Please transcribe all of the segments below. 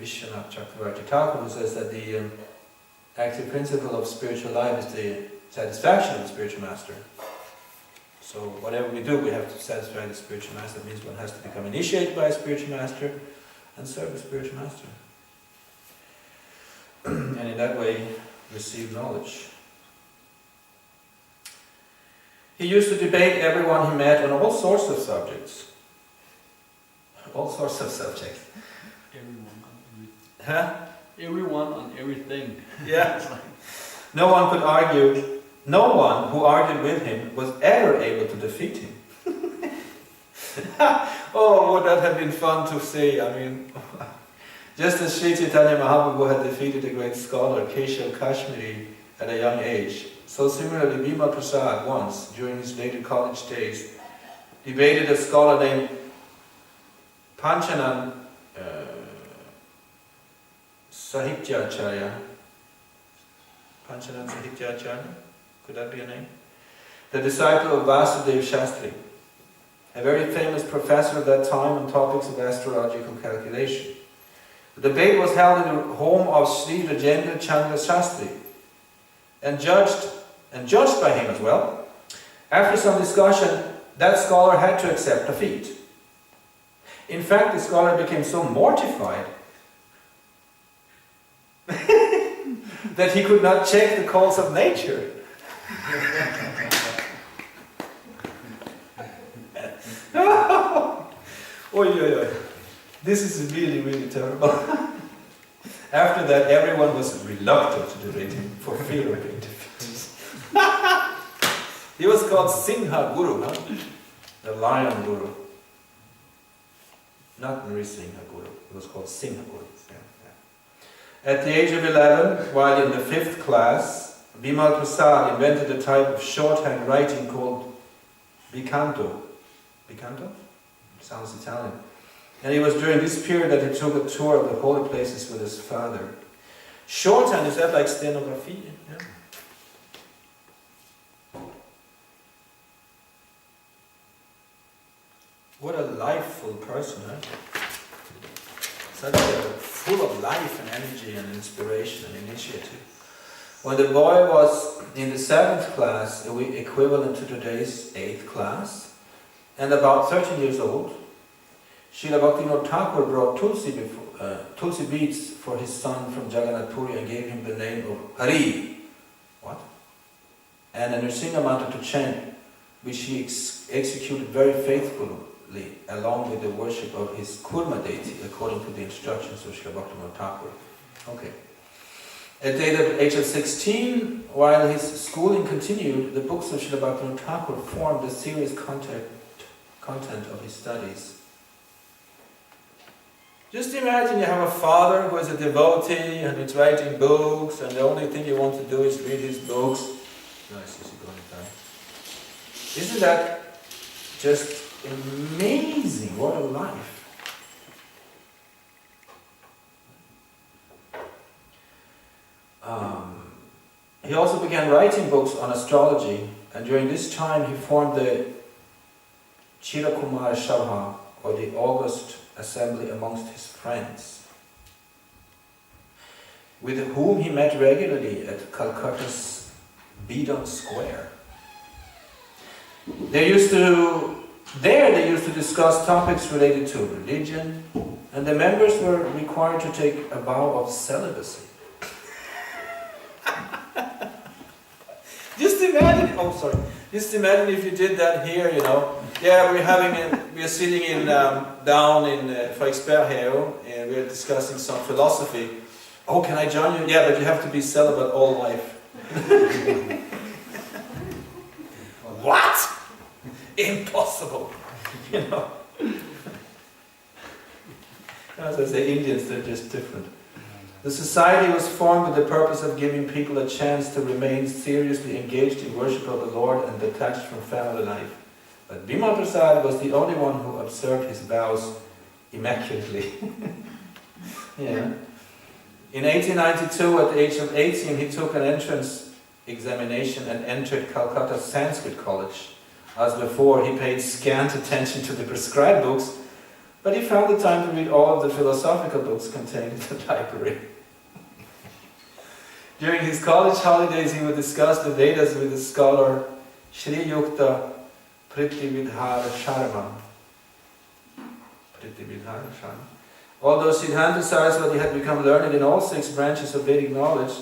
Vishwanath Chakravarti Thakur, who says that the active principle of spiritual life is the satisfaction of the spiritual master. So whatever we do, we have to satisfy the spiritual master. That means one has to become initiated by a spiritual master and serve the spiritual master. And in that way, receive knowledge. He used to debate everyone he met on all sorts of subjects. All sorts of subjects. Everyone on everything. Huh? Everyone on everything. Yeah. No one could argue. No one who argued with him was ever able to defeat him. Oh, would that have been fun to say? I mean, just as Sri Chaitanya Mahaprabhu had defeated a great scholar, Keshav Kashmiri, at a young age, so similarly Bimal Prasad once, during his later college days, debated a scholar named Panchanan Sahityacharya. Panchanan Sahityacharya? Could that be a name? The disciple of Vasudev Shastri, a very famous professor at that time on topics of astrological calculation. The debate was held in the home of Sri Rajendra Chandra Shastri, and judged by him as well. After some discussion, that scholar had to accept defeat. In fact, the scholar became so mortified that he could not check the calls of nature. Oy. This is really, really terrible. After that, everyone was reluctant to debate him for fear of being defeated. He was called Singha Guru, huh? The lion Guru. Not Nrisingha Guru, he was called Singha Guru. Yeah. At the age of 11, while in the 5th class, Bimal Prasad invented a type of shorthand writing called Bicanto. Bicanto? Sounds Italian. And it was during this period that he took a tour of the holy places with his father. Shorthand, is that like stenography? Yeah. What a lifeful person, huh? Such a full of life and energy and inspiration and initiative. When the boy was in the 7th class, equivalent to today's 8th class, and about 13 years old, Srila Bhaktivinoda Thakur brought tulsi beads for his son from Jagannath Puri and gave him the name of Hari. What? And a Nrsimha mantra to chant, which he executed very faithfully, along with the worship of his Kurma deity, according to the instructions of Srila Bhaktivinoda Thakur. Okay. At the age of 16, while his schooling continued, the books of Srila Bhaktivinoda Thakur formed the serious content of his studies. Just imagine you have a father who is a devotee and is writing books, and the only thing you want to do is read his books. Nice, is he going down? Isn't that just amazing? What a life! He also began writing books on astrology, and during this time he formed the Chirakumar Sabha, or the August Assembly, amongst his friends, with whom he met regularly at Calcutta's Beedon Square. They used to discuss topics related to religion, and the members were required to take a vow of celibacy. Just imagine if you did that here, you know. Yeah, we're sitting in down in Frederiksberg here, and we're discussing some philosophy. Oh, can I join you? Yeah, but you have to be celibate all life. What? Impossible. You know. As I say, Indians, they're just different. The society was formed with the purpose of giving people a chance to remain seriously engaged in worship of the Lord and detached from family life. But Bimal Prasad was the only one who observed his vows immaculately. Yeah. In 1892, at the age of 18, he took an entrance examination and entered Calcutta Sanskrit College. As before, he paid scant attention to the prescribed books, But he found the time to read all of the philosophical books contained in the library. During his college holidays, he would discuss the Vedas with the scholar Sri Yukta Prithvividhara Sharma. Although Siddhanta Sarasvati had become learned in all 6 branches of Vedic knowledge,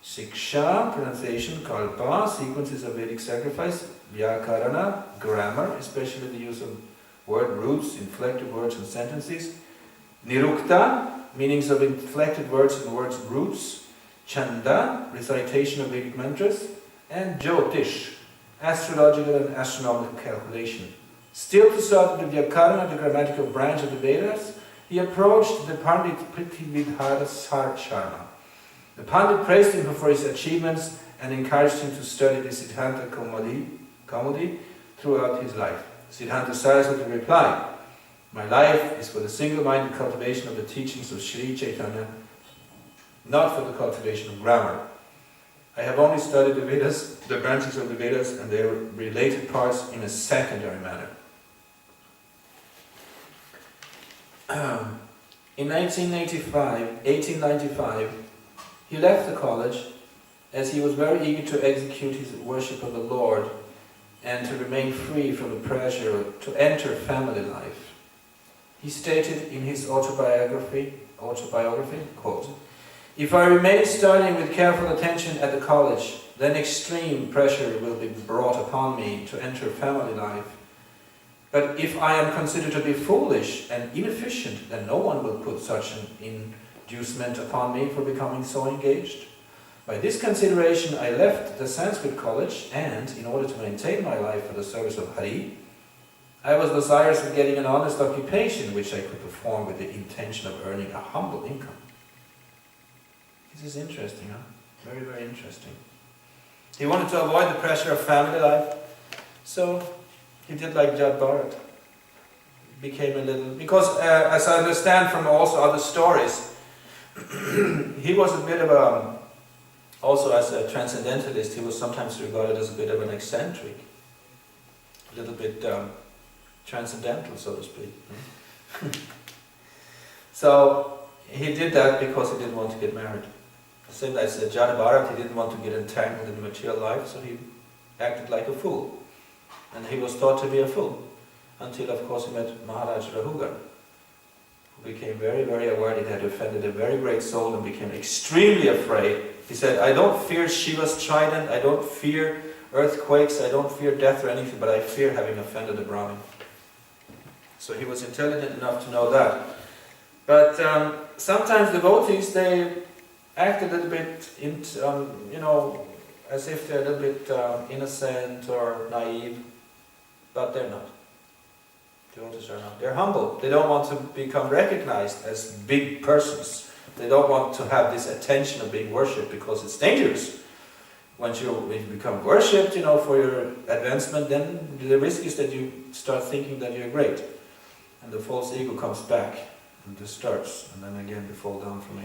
Siksha, pronunciation, Kalpa, sequences of Vedic sacrifice, Vyakarana, grammar, especially the use of word roots, inflected words and sentences, Nirukta, meanings of inflected words and words roots, Chanda, recitation of Vedic mantras, and Jyotish, astrological and astronomical calculation. Still to serve the Vyakarana, the grammatical branch of the Vedas, he approached the Pandit Prithvividhara Sharma. The Pandit praised him for his achievements and encouraged him to study the Siddhanta Kaumudi throughout his life. Siddhanta Sarasvati replied, "My life is for the single-minded cultivation of the teachings of Sri Chaitanya, not for the cultivation of grammar. I have only studied the Vedas, the branches of the Vedas and their related parts in a secondary manner." In 1895, he left the college as he was very eager to execute his worship of the Lord and to remain free from the pressure to enter family life. He stated in his autobiography, quote, "If I remain studying with careful attention at the college, then extreme pressure will be brought upon me to enter family life. But if I am considered to be foolish and inefficient, then no one will put such an inducement upon me for becoming so engaged. By this consideration I left the Sanskrit college and, in order to maintain my life for the service of Hari, I was desirous of getting an honest occupation which I could perform with the intention of earning a humble income." This is interesting, huh? Very, very interesting. He wanted to avoid the pressure of family life, so he did like Jad Bharat. Became a little... Because, as I understand from also other stories, he was a bit of a... Also as a transcendentalist, he was sometimes regarded as a bit of an eccentric. A little bit transcendental, so to speak. So, he did that because he didn't want to get married. Same as Jad Bharat, he didn't want to get entangled in the material life, so he acted like a fool. And he was thought to be a fool, until of course he met Maharaj Rahugan, who became very, very aware that he had offended a very great soul and became extremely afraid. He said, "I don't fear Shiva's trident, I don't fear earthquakes, I don't fear death or anything, but I fear having offended a Brahmin." So he was intelligent enough to know that. But sometimes devotees, they act a little bit, as if they're a little bit innocent or naive, but they're not. Devotees are not. They're humble. They don't want to become recognized as big persons. They don't want to have this attention of being worshipped because it's dangerous. Once you become worshipped, for your advancement, then the risk is that you start thinking that you're great. And the false ego comes back and disturbs, and then again you fall down from a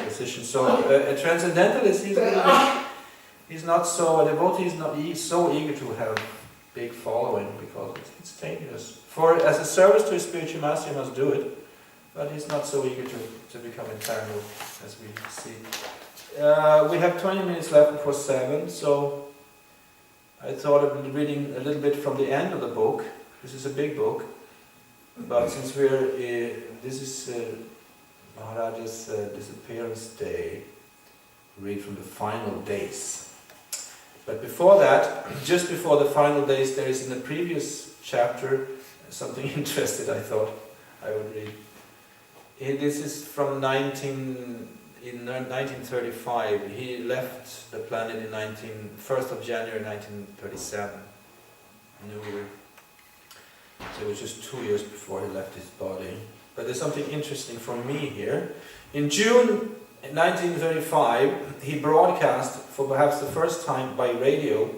position. So a transcendentalist, he's not so, a devotee is not so eager to have big following because it's dangerous. As a service to a spiritual master, he must do it, but he's not so eager to become entangled, as we see. We have 20 minutes left before 7, so I thought of reading a little bit from the end of the book. This is a big book, but since this is Maharaj's Disappearance Day, read from the final days. But before that, just before the final days, there is in the previous chapter something interesting I thought I would read. This is from 1935. He left the planet in 1st of January 1937, New Year. So it was just 2 years before he left his body. But there's something interesting for me here. In June 1935, he broadcast for perhaps the first time by radio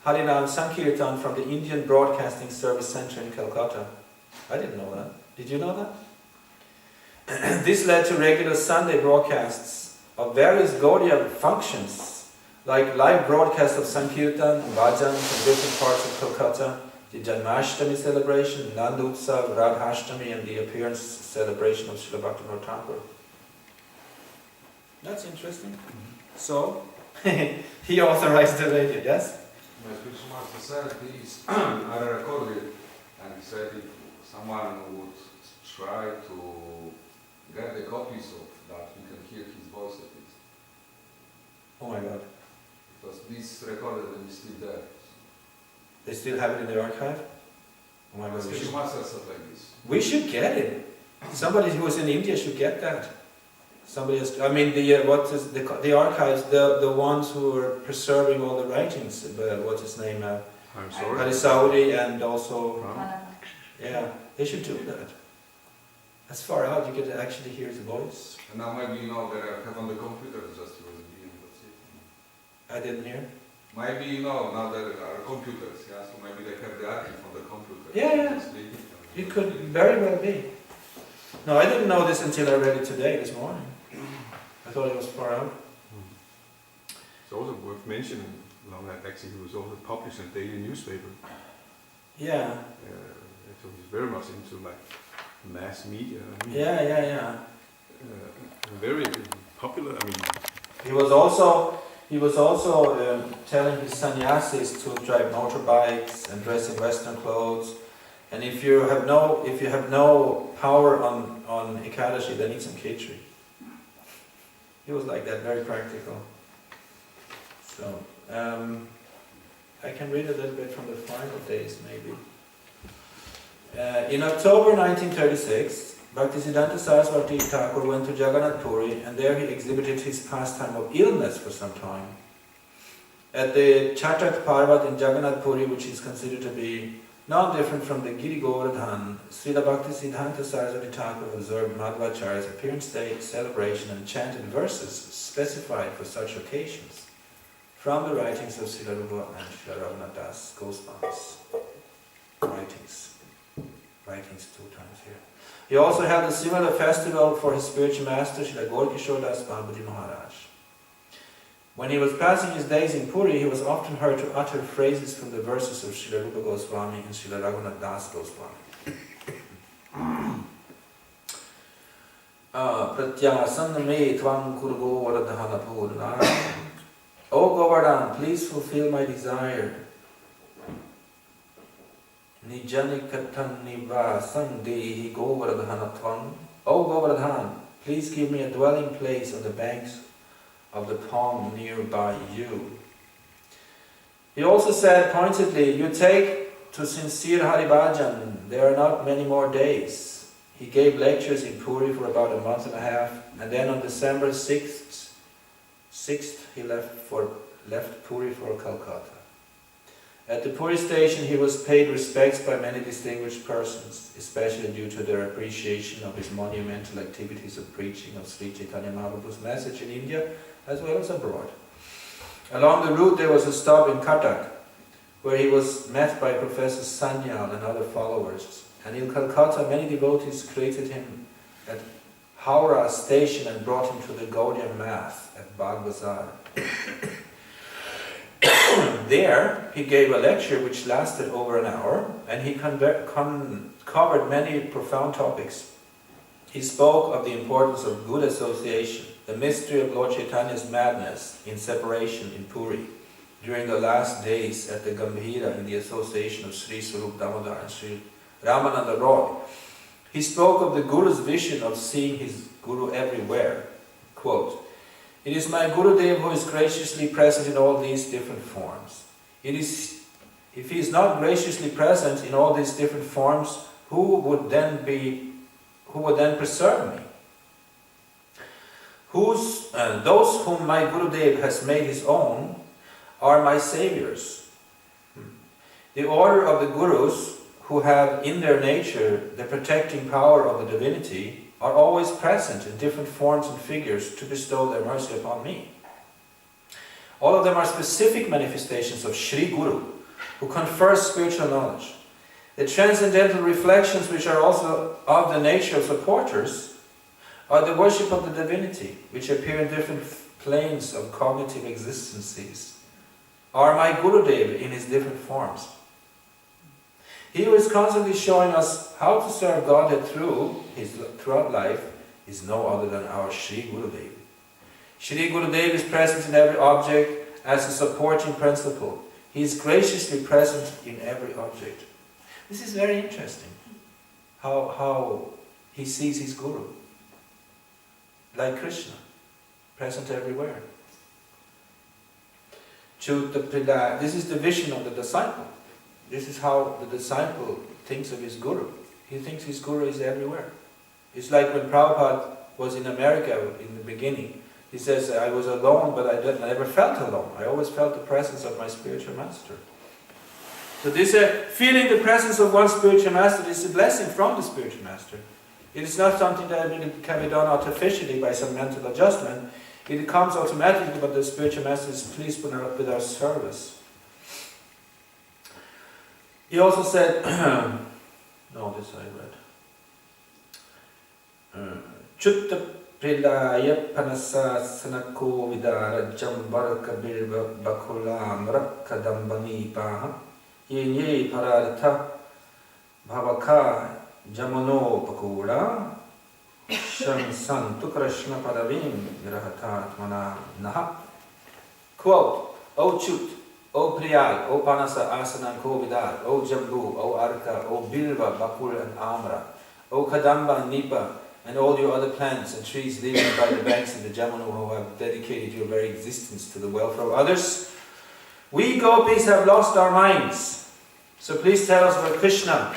Harinam Sankirtan from the Indian Broadcasting Service Center in Calcutta. I didn't know that. Did you know that? This led to regular Sunday broadcasts of various Gaudiya functions, like live broadcasts of Sankirtan and Bhajan from different parts of Calcutta, the Janmashtami celebration, Nand Utsav, Radhashtami, and the appearance celebration of Srila Bhaktivinoda Thakur. That's interesting. So, he authorized the radio, yes? My spiritual master said these are recorded, and he said if someone would try to get the copies of that, we can hear his voice at least. Oh my God. Because this recorded and is still there. They still have it in the archive? Oh my My God. spiritual master said like this. We should get it. Somebody who is in India should get that. Somebody has, I mean, the archives, the ones who are preserving all the writings, what's his name? I'm sorry. Saudi, and also, From? yeah, they should do that. As far out, you can actually hear his voice. And now maybe you know that I have on the computer just USB and that's it. I didn't hear. Maybe you know now that there are computers, yeah, so maybe they have the archive on the computer. Yeah, Just leave it and- It could very well be. No, I didn't know this until I read it today, this morning. I thought it was far out. It's also worth mentioning, that actually he was also published in a daily newspaper. Yeah, So he's very much into like mass media. I mean, yeah. Very popular. I mean, He was also telling his sannyasis to drive motorbikes and dress in Western clothes. And if you have no power on Ekadashi, then eat some khichdi. He was like that, very practical. So I can read a little bit from the final days, maybe. In October 1936, Bhaktisiddhana Sarasvati Thakur went to Jagannath Puri, and there he exhibited his pastime of illness for some time. At the Chatak Parvat in Jagannath Puri, which is considered to be not different from the Giri Govardhan, Srila Bhaktisiddhanta Sarasvati Thakur observed Madhvacharya's appearance day celebration and chanted verses specified for such occasions from the writings of Srila Rupa and Srila Raghunath Das Goswami's writings 2 times here. He also held a similar festival for his spiritual master, Srila Gaurkishore Das Babaji Maharaj. When he was passing his days in Puri, he was often heard to utter phrases from the verses of Srila Rupa Goswami and Srila Raghunath Das Goswami. Pratyasanna me tvam kuru govardhana purna. O Govardhan, please fulfill my desire. Nijanikatan nivasam dehi govardhana tvam. O Govardhan, please give me a dwelling place on the banks of the pond nearby you. He also said pointedly, you take to sincere Haribhajan, there are not many more days. He gave lectures in Puri for about a month and a half, and then on December 6th he left Puri for Calcutta. At the Puri station he was paid respects by many distinguished persons, especially due to their appreciation of his monumental activities of preaching of Sri Chaitanya Mahaprabhu's message in India as well as abroad. Along the route there was a stop in Cuttack, where he was met by Professor Sanyal and other followers. And in Calcutta many devotees greeted him at Howrah station and brought him to the Gaudiya Math at Bagh Bazar. There he gave a lecture which lasted over an hour, and he covered many profound topics. He spoke of the importance of good association, the mystery of Lord Chaitanya's madness in separation in Puri during the last days at the Gambhira in the association of Sri Swarup Damodar and Sri Ramananda Roy. He spoke of the Guru's vision of seeing his Guru everywhere. Quote, it is my Gurudev who is graciously present in all these different forms. If he is not graciously present in all these different forms, who would then preserve me? Those whom my Gurudev has made his own are my saviors. The order of the Gurus, who have in their nature the protecting power of the divinity, are always present in different forms and figures to bestow their mercy upon me. All of them are specific manifestations of Sri Guru, who confers spiritual knowledge. The transcendental reflections, which are also of the nature of supporters, are the worship of the divinity, which appear in different planes of cognitive existences, are my Gurudev in his different forms. He who is constantly showing us how to serve God throughout life is no other than our Sri Gurudev. Sri Gurudev is present in every object as a supporting principle. He is graciously present in every object. This is very interesting, how he sees his Guru. Like Krishna, present everywhere. This is the vision of the disciple. This is how the disciple thinks of his Guru. He thinks his Guru is everywhere. It's like when Prabhupada was in America in the beginning. He says, I was alone, but I never felt alone. I always felt the presence of my spiritual master. So this feeling the presence of one's spiritual master is a blessing from the spiritual master. It is not something that can be done artificially by some mental adjustment. It comes automatically, but the spiritual master is pleased with our service. He also said, no, this I read. Chutta prilaya panasa sanako vidara jambaraka bilva bakulam rakkadambani paha yenye paradita bhavaka jamano pakura shansantu krishna padavim grahatatmana naha. Quote, O Chut, O Priyag, O Panasa Asanan Kovidar, O Jambu, O Arka, O Bilva, Bakul and Amra, O Kadamba and Nipa, and all your other plants and trees living by the banks of the Jamuna who have dedicated your very existence to the welfare of others. We gopis have lost our minds. So please tell us where Krishna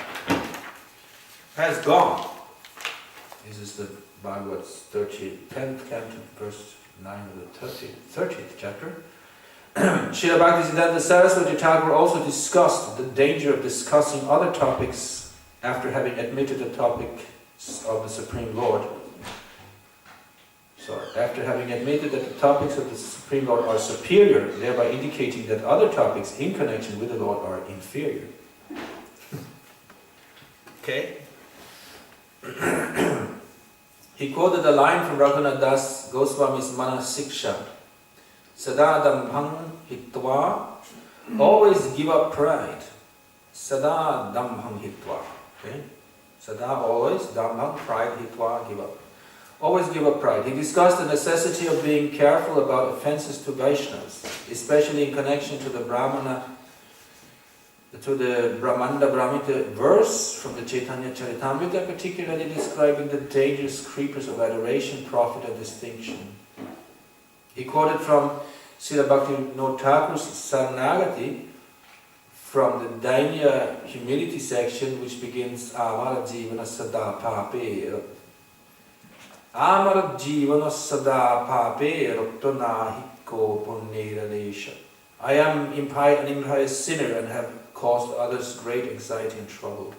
has gone. This is the Bhagavad's 10th canto, verse 9 of the 30th chapter. Srila Bhakisiddhana Sarasvati Thakur also discussed the danger of discussing other topics after having admitted the topics of the Supreme Lord. After having admitted that the topics of the Supreme Lord are superior, thereby indicating that other topics in connection with the Lord are inferior. Okay? He quoted a line from Raghunath Das Goswami's Manasiksha. Sada dambhang hitva, always give up pride. Sada dambhang hitva. Okay? Sada always, dambhang, pride, hitva, give up. Always give up pride. He discussed the necessity of being careful about offenses to Vaishnavas, especially in connection to the Brahmanda Brahmita verse from the Chaitanya Charitamrita, particularly describing the dangerous creepers of adoration, profit and distinction. He quoted from Srila Bhaktivinoda Thakur's Saranagati from the Dainya humility section, which begins Amara Jivana Sada Pape Amara Jivana Sada Pape Ruptonahiko Punnera Desha. I am an impious sinner and have caused others great anxiety and trouble.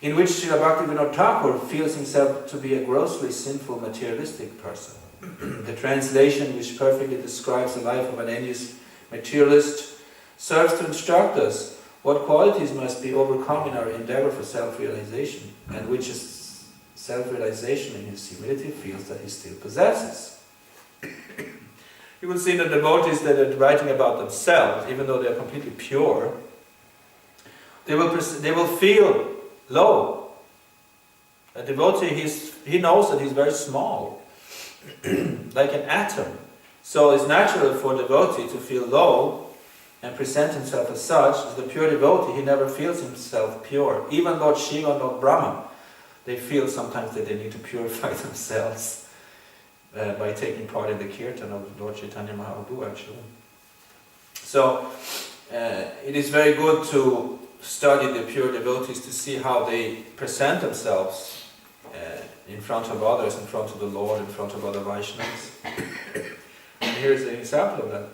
In which Srila Bhaktivinoda Thakur feels himself to be a grossly sinful materialistic person. The translation, which perfectly describes the life of an envious materialist, serves to instruct us what qualities must be overcome in our endeavor for self-realization, and which is self-realization in his humility feels that he still possesses. You will see the devotees that are writing about themselves, even though they are completely pure, they will feel low. A devotee, he knows that he's very small, like an atom. So it's natural for a devotee to feel low and present himself as such. As the pure devotee, he never feels himself pure. Even Lord Shiva and Lord Brahma, they feel sometimes that they need to purify themselves by taking part in the kirtan of Lord Chaitanya Mahaprabhu, actually. So it is very good to study the pure devotees to see how they present themselves in front of others, in front of the Lord, in front of other Vaishnavas. And here's an example of that.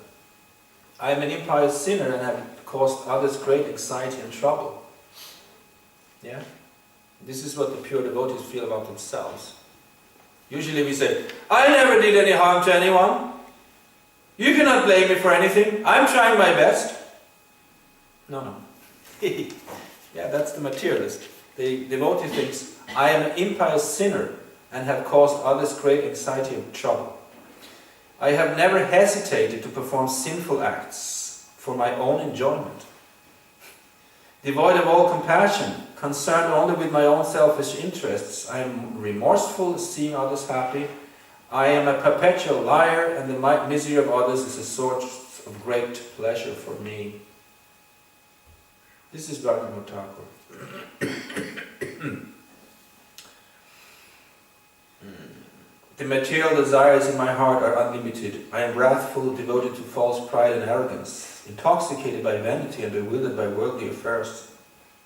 I am an impious sinner and have caused others great anxiety and trouble. Yeah? This is what the pure devotees feel about themselves. Usually we say, I never did any harm to anyone. You cannot blame me for anything. I'm trying my best. No. Yeah, that's the materialist. The devotee thinks, I am an impious sinner and have caused others great anxiety and trouble. I have never hesitated to perform sinful acts for my own enjoyment. devoid of all compassion, concerned only with my own selfish interests. I am remorseful, seeing others happy. I am a perpetual liar, and the misery of others is a source of great pleasure for me. This is Bhaktivinoda Thakur. The material desires in my heart are unlimited. I am wrathful, devoted to false pride and arrogance, intoxicated by vanity and bewildered by worldly affairs.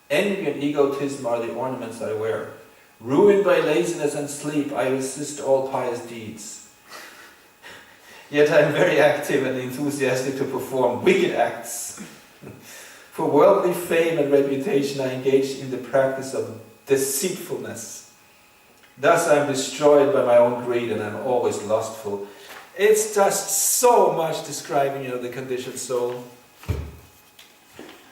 Envy and egotism are the ornaments I wear. Ruined by laziness and sleep, I resist all pious deeds. Yet I am very active and enthusiastic to perform wicked acts. For worldly fame and reputation, I engage in the practice of deceitfulness. Thus I am destroyed by my own greed, and I am always lustful. It's just so much describing, the conditioned soul.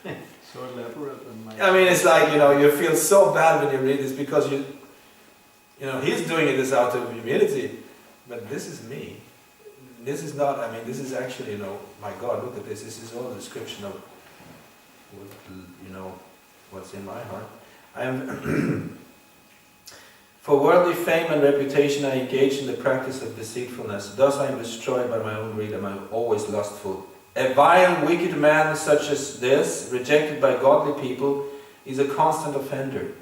So elaborate and I mean, it's like, you feel so bad when you read this because he's doing it out of humility, but this is me. This is not, this is actually, my God, look at this. This is all a description of, what's in my heart. I am... For worldly fame and reputation, I engage in the practice of deceitfulness. Thus I am destroyed by my own greed, and I am always lustful. A vile, wicked man such as this, rejected by godly people, is a constant offender.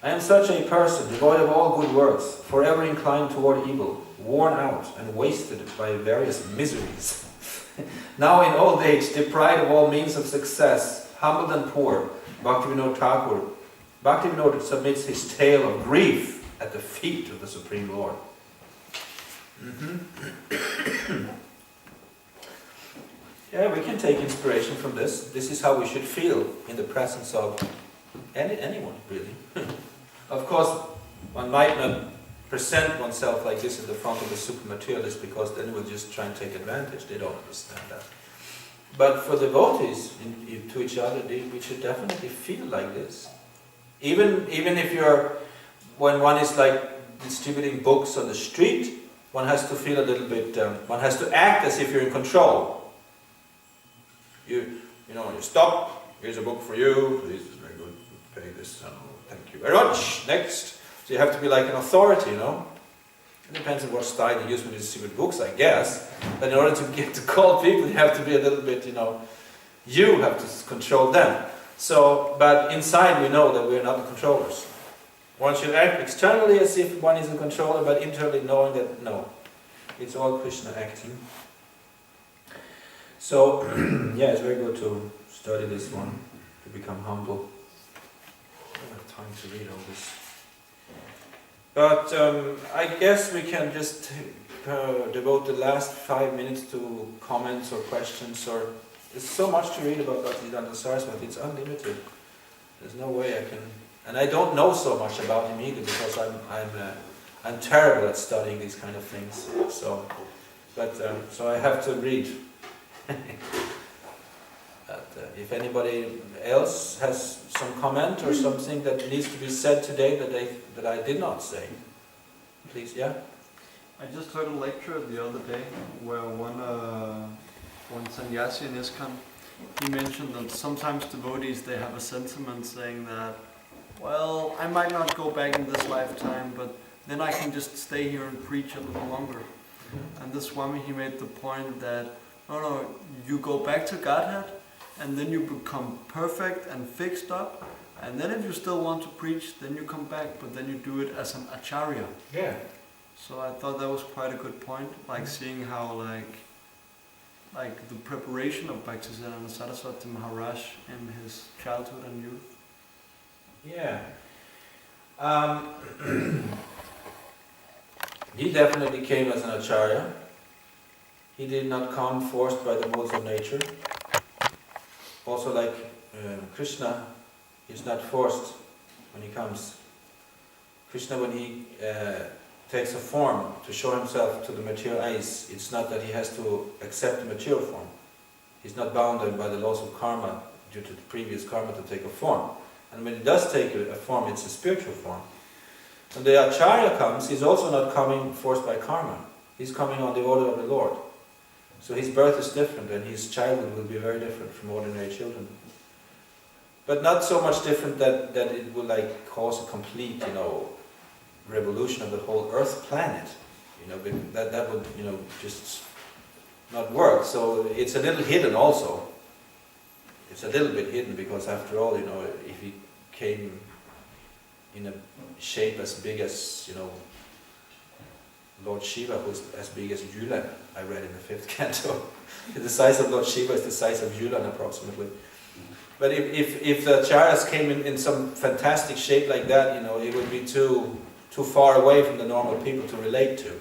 I am such a person, devoid of all good works, forever inclined toward evil, worn out and wasted by various miseries. Now in old age, deprived of all means of success, humbled and poor, Bhaktivinoda submits his tale of grief at the feet of the Supreme Lord. Yeah, we can take inspiration from this. This is how we should feel in the presence of anyone, really. Of course, one might not present oneself like this in the front of the super materialist, because then we'll just try and take advantage. They don't understand that. But for devotees to each other, we should definitely feel like this. Even if when one is like distributing books on the street, one has to feel a little bit, one has to act as if you're in control. You stop, here's a book for you, this is very good, pay this, thank you very much, next. So you have to be like an authority, It depends on what style you use when you distribute books, I guess. But in order to get to call people, you have to be a little bit, you have to control them. So, but inside we know that we're not the controllers. One should act externally as if one is a controller, but internally knowing that no, it's all Krishna acting. So, yeah, it's very good to study this one, to become humble. I don't have time to read all this. But I guess we can just devote the last 5 minutes to comments or questions, or there's so much to read about Bhakisiddhana Sarasvati, it's unlimited. There's no way I can, and I don't know so much about him either, because I'm terrible at studying these kind of things. So I have to read. But if anybody else has some comment or something that needs to be said today that I did not say, please, yeah? I just heard a lecture the other day where one sannyasi in ISKCON, he mentioned that sometimes devotees, they have a sentiment saying that, well, I might not go back in this lifetime, but then I can just stay here and preach a little longer. And this Swami, he made the point that, no, you go back to Godhead, and then you become perfect and fixed up, and then if you still want to preach, then you come back, but then you do it as an acharya. Yeah. So I thought that was quite a good point, like seeing how like the preparation of Bhakisiddhana Sarasvati Maharaj in his childhood and youth. Yeah. He definitely came as an acharya. He did not come forced by the modes of nature. Also, like Krishna is not forced when he comes. Krishna, when he takes a form to show himself to the material eyes, it's not that he has to accept the material form. He's not bounded by the laws of karma due to the previous karma to take a form. And when he does take a form, it's a spiritual form. When the acharya comes, he's also not coming forced by karma. He's coming on the order of the Lord. So his birth is different, and his childhood will be very different from ordinary children. But not so much different that it will like cause a complete, revolution of the whole Earth planet. That would, just not work. So it's a little hidden also. It's a little bit hidden because after all, if he came in a shape as big as, Lord Shiva, who's as big as Yulan, I read in the 5th canto. The size of Lord Shiva is the size of Yulan approximately. But if the acharyas came in some fantastic shape like that, it would be too far away from the normal people to relate to.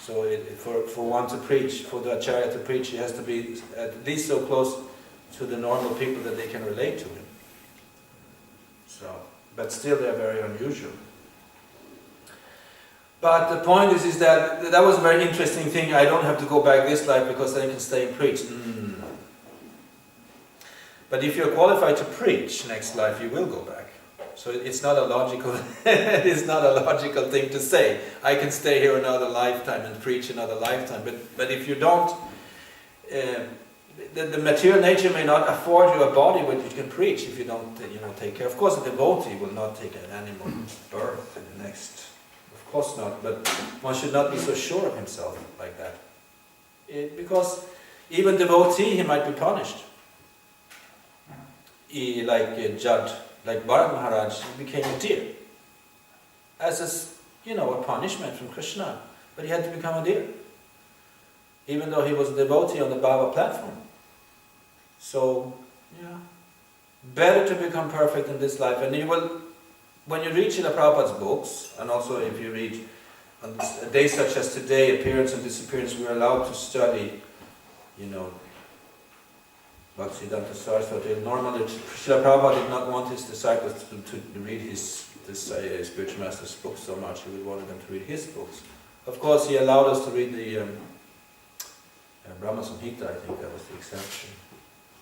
So for one to preach, for the acharya to preach, he has to be at least so close to the normal people that they can relate to him. So, but still they are very unusual. But the point is that was a very interesting thing. I don't have to go back this life because then I can stay and preach. But if you're qualified to preach next life, you will go back. So it's not a logical thing to say. I can stay here another lifetime and preach another lifetime. But if you don't, the material nature may not afford you a body where you can preach if you don't, take care. Of course, a devotee will not take an animal birth in the next. Of course not. But one should not be so sure of himself like that, because even devotee, he might be punished. Like Jad, like Bharat Maharaj, he became a deer as a punishment from Krishna. But he had to become a deer, even though he was a devotee on the Baba platform. So, better to become perfect in this life. And you will, when you read Srila Prabhupada's books, and also if you read on a day such as today, Appearance and Disappearance, we are allowed to study, Bhakisiddhana, Sarasvati. Normally, Srila Prabhupada did not want his disciples to read this spiritual master's books so much. He wanted them to read his books. Of course, he allowed us to read the Brahma Samhita. I think that was the exception.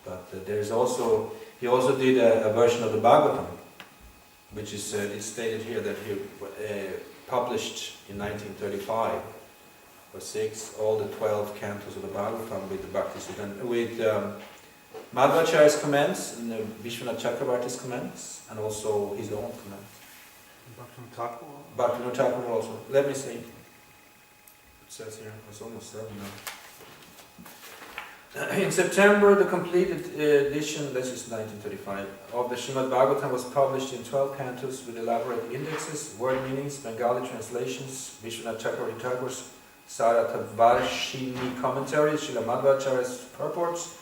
But he also did a version of the Bhagavatam, which is it's stated here that he published in 1935 or 6 all the 12 cantos of the Bhagavatam with the Bhakisiddhana, with Madhvacharya's comments and Vishwanath Chakravarti's comments, and also his own comments. Bhaktivinoda Thakur also. Let me see. It says here, it's almost 7 now. In September, the completed edition, this is 1935, of the Srimad Bhagavatam was published in 12 cantos with elaborate indexes, word meanings, Bengali translations, Vishwanath Chakravarti Thakur's Saratavarshini commentaries, Srila Madhvacharya's purports,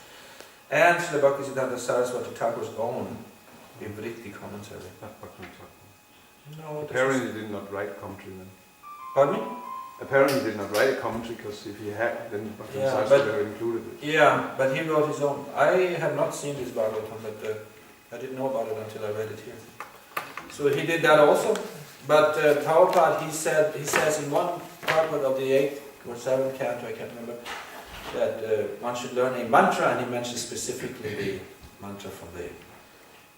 and Srila Bhakisiddhana Saraswati Thakur's own Vivriti commentary. No, apparently he did not write commentary then. Pardon me? Apparently he did not write a commentary, because if he had, then Bhakisiddhana Saraswati would have included it. Yeah, but he wrote his own. I have not seen this Bhagavatam, but I didn't know about it until I read it here. So he did that also. But Prabhupada, he says in one purport of the 8th or 7th canto, I can't remember, that one should learn a mantra, and he mentions specifically the mantra from the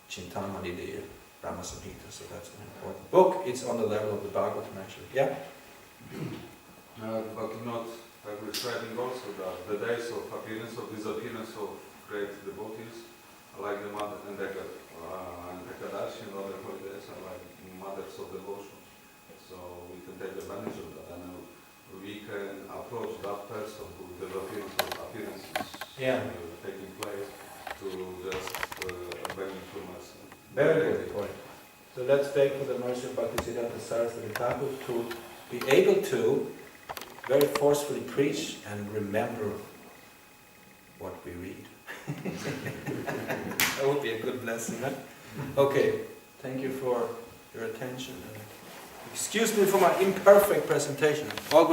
Chintamani, the Brahma Samhita, so that's an important book. It's on the level of the Bhagavatam actually. Yeah? Bhaktivinoda Thakur is writing also that the days of appearance, of disappearance of great devotees, are like the mother and Ekadashi and other holidays are like mothers of devotion. So we can take advantage of that, and we can approach that person who the appearance is taking place to just beg from us. Very good point. So let's beg for the mercy of Bhakisiddhana Saraswati Thakur to be able to very forcefully preach and remember what we read. That would be a good blessing, huh? Okay, thank you for your attention. Excuse me for my imperfect presentation. All